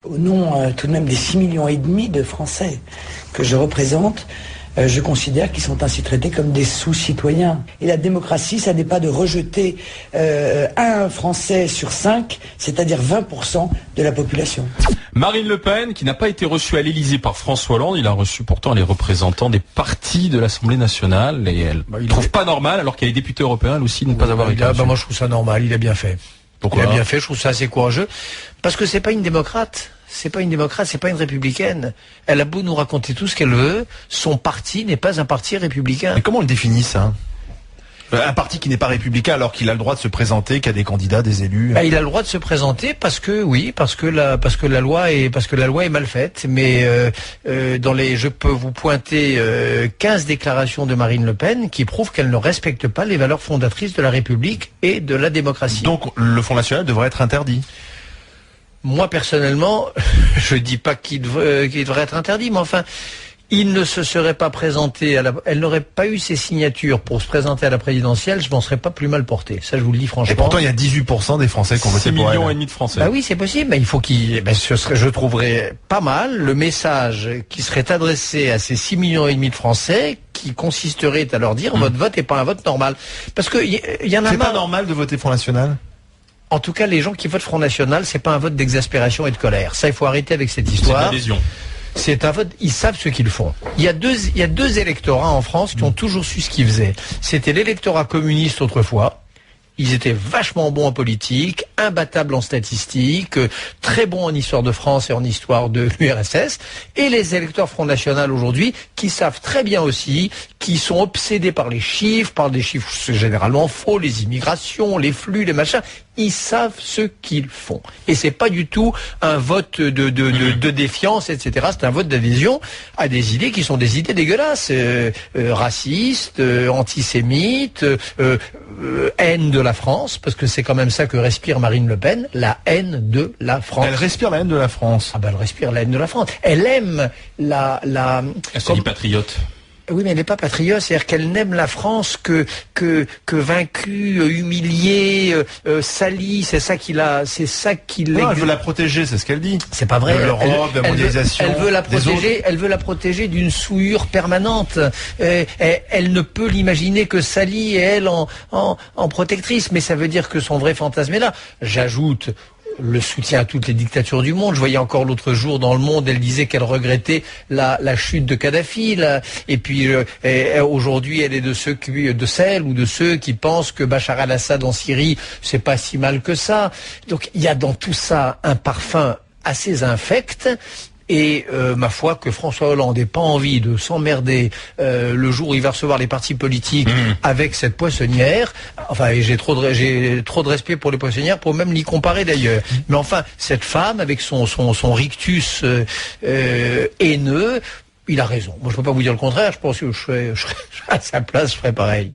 Au nom tout de même des 6,5 millions de Français que je représente, je considère qu'ils sont ainsi traités comme des sous-citoyens. Et la démocratie, ça n'est pas de rejeter un Français sur 5, c'est-à-dire 20% de la population. Marine Le Pen, qui n'a pas été reçue à l'Élysée par François Hollande, il a reçu pourtant les représentants des partis de l'Assemblée nationale et elle ne trouve pas normal, alors qu'elle est députée européenne, elle aussi, de ne pas avoir été reçue. Moi je trouve ça normal, il a bien fait. Pourquoi ? Il a bien fait, je trouve ça assez courageux. Parce que c'est pas une démocrate. C'est pas une démocrate, c'est pas une républicaine. Elle a beau nous raconter tout ce qu'elle veut, son parti n'est pas un parti républicain. Mais comment on le définit, ça ? Un parti qui n'est pas républicain alors qu'il a le droit de se présenter, qu'il y a des candidats, des élus. Il a le droit de se présenter parce que la loi est mal faite. Mais je peux vous pointer 15 déclarations de Marine Le Pen qui prouvent qu'elle ne respecte pas les valeurs fondatrices de la République et de la démocratie. Donc le Front National devrait être interdit. Moi personnellement, je dis pas qu'il devrait être interdit, mais enfin. Il ne se serait pas présenté elle n'aurait pas eu ses signatures pour se présenter à la présidentielle, je m'en serais pas plus mal porté. Ça, je vous le dis franchement. Et pourtant, il y a 18% des Français qui ont voté pour elle. 6,5 millions de Français. Bah oui, c'est possible, mais il faut je trouverais pas mal le message qui serait adressé à ces 6,5 millions de Français qui consisterait à leur dire votre vote est pas un vote normal. Parce que il y en a C'est marre. pas normal de voter Front National? En tout cas, les gens qui votent Front National, c'est pas un vote d'exaspération et de colère. Ça, il faut arrêter avec cette histoire. C'est une adhésion. C'est un vote, ils savent ce qu'ils font. Il y a deux électorats en France qui ont toujours su ce qu'ils faisaient. C'était l'électorat communiste autrefois. Ils étaient vachement bons en politique, imbattables en statistiques, très bons en histoire de France et en histoire de l'URSS. Et les électeurs Front National aujourd'hui, qui savent très bien aussi, qui sont obsédés par les chiffres, par des chiffres généralement faux, les immigrations, les flux, les machins. Ils savent ce qu'ils font. Et c'est pas du tout un vote de défiance, etc. C'est un vote d'adhésion à des idées qui sont des idées dégueulasses, racistes, antisémites, haine de la France, parce que c'est quand même ça que respire Marine Le Pen, la haine de la France. Elle respire la haine de la France. Elle respire la haine de la France. Elle aime Elle se dit patriote. Oui, mais elle n'est pas patriote, c'est-à-dire qu'elle n'aime la France que vaincue, humiliée, salie, c'est ça qu'il a, c'est ça qu'il. Non, elle veut la protéger, c'est ce qu'elle dit. C'est pas vrai. De l'Europe, de la mondialisation. Elle veut la protéger d'une souillure permanente. Elle ne peut l'imaginer que salie et elle en protectrice, mais ça veut dire que son vrai fantasme est là. J'ajoute le soutien à toutes les dictatures du monde. Je voyais encore l'autre jour dans Le Monde, elle disait qu'elle regrettait la chute de Kadhafi. Et puis aujourd'hui, elle est de ceux qui pensent que Bachar al-Assad en Syrie, c'est pas si mal que ça. Donc il y a dans tout ça un parfum assez infect. Et ma foi que François Hollande n'ait pas envie de s'emmerder le jour où il va recevoir les partis politiques avec cette poissonnière. Enfin, j'ai trop de respect pour les poissonnières pour même l'y comparer d'ailleurs. Mais enfin, cette femme avec son rictus haineux, il a raison. Moi, je peux pas vous dire le contraire. Je pense que je serais à sa place, je ferais pareil.